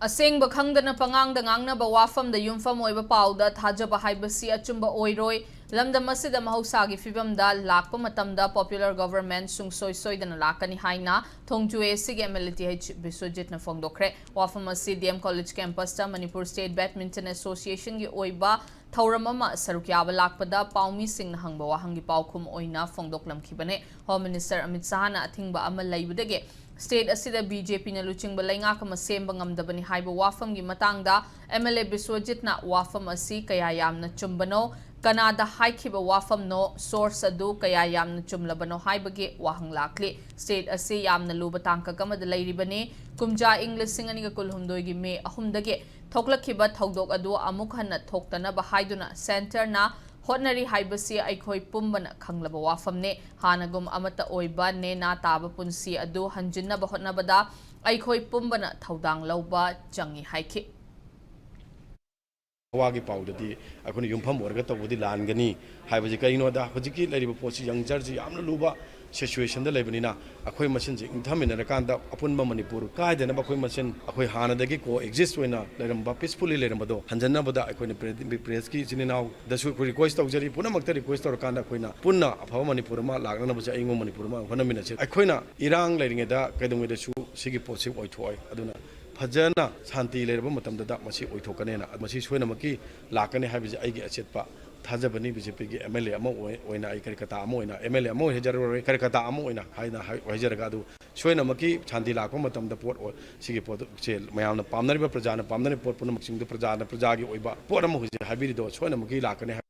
ꯑꯁꯦꯡꯕ ꯈꯪꯗꯅ ꯄꯉꯥꯡꯗ ꯉꯥꯡꯅꯕ ꯋꯥꯐꯝꯗ ꯌꯨꯝꯐꯝ ꯑꯣꯏꯕ ꯄꯥꯎꯗ ꯊꯥꯖꯕ ꯍꯥꯏꯕꯁꯤ ꯑꯆꯨꯝꯕ ꯑꯣꯏꯔꯣꯏ ꯂꯝꯗꯝ ꯑꯁꯤꯗ ꯃꯍꯧꯁꯥꯒꯤ ꯐꯤꯕꯝꯗ ꯂꯥꯛꯄ ꯃꯇꯝꯗ ꯄꯣꯄꯨꯂꯔ ꯒꯚꯔꯟꯃꯦꯟꯠ ꯁꯨꯡꯁꯣꯏ ꯁꯣꯏꯗꯅ ꯂꯥꯛꯀꯅꯤ ꯍꯥꯏꯅ ꯊꯣꯡꯖꯨ ꯑꯦꯁꯤꯒꯤ MLA Biswajitꯅ ꯐꯣꯡꯗꯣꯛꯈ꯭ꯔꯦ ꯋꯥꯐꯝ ꯑꯁꯤ DM ꯀꯣꯂꯦꯖ ꯀꯦꯝꯄꯁꯇ ꯃꯅꯤꯄꯨꯔ ꯁ꯭ꯇꯦꯠ ꯕꯦꯗꯃꯤꯟꯇꯟ ꯑꯦꯁꯣꯁꯤꯌꯦꯁꯟꯒꯤ ꯑꯣꯏꯕ ꯊꯧꯔꯝ ꯑꯃ ꯁꯔꯨꯛ ꯌꯥꯕ ꯂꯥꯛꯄꯗ ꯄꯥꯎꯃꯤꯁꯤꯡꯅ ꯍꯪꯕ ꯋꯥꯍꯪꯒꯤ ꯄꯥꯎꯈꯨꯝ ꯑꯣꯏꯅ ꯐꯣꯡꯗꯣꯛꯂꯝꯈꯤꯕꯅꯦ ꯍꯣꯝ ꯃꯤꯅꯤꯁꯇꯔ ꯑꯃꯤꯠ ꯁꯥꯍꯅ ꯑꯊꯤꯡꯕ ꯑꯃ ꯂꯩꯕꯗꯒꯤ स्टेट असिदा BJP न लुचिंग लैंगाक अमा सेंब ngamdabani haiba wafam gi matangda MLA Biswajitna wafam asi kaya yamna chumbano kanada haikhiba wafam no source adu kaya yamna chumlabano haibagi wahang lakli state asi yamna luba tangka gamada leiribani kumja English singani ga kulhumdoi gi me ahumdagi thoklakhiba thodok adu amuk hanna thoktana ba haiduna center na hotnari haibasi aikhoi pumbana khanglaba wafamne hanagum amata oiba ne na taba punsi adu hanjinna ba hotnabada aikhoi pumbana thodang lauba changi haiki वागी पाउददी अखोनी युमफम ओरगा तबुदी लानगनी हाइबजी कइनोदा हुजिकी लरिबो पोसी यंगजरजी यामना लुबा situation the लेबनिना अखोय मसिन जी इंथमिनर कांदा अपुनबा मणिपुर कायदना बखोय मसिन अखोय हानादगी को exist होइना लेरमबा peacefully लेरमबदो हंजनबदा अखोयने press की जिनिनाव दसु request तौजरी पुनमक्ता request तौर कांदा अखोयना पुन्ना अफाव मणिपुर मा लागनबजा इंगो मणिपुर मा होनमिनसे अखोयना इरांग लेरिंगेदा कदुंगेदसु सिगी पोसी ओइथोय अदुना फजना शांति लेरब मतमदा मसी ओइथोकनेना मसी सोयनमकी लाकने हाबिजे आइगे अचेतपा थाजबनी BJP की MLA अमा ओइना आई करिकता अमा ओइना MLA अमा हेजररे करिकता अमा ओइना हाइना हाइजरगा दु सोयनमकी शांति लाको मतमदा पोट सिगे पोट से मयामना पामनरिबा प्रजाना पामनरि पोट पुनमक सिंग प्रजाना प्रजागी ओइबा पोट अमा हुजे हाबिरिदो सोयनमकी लाकने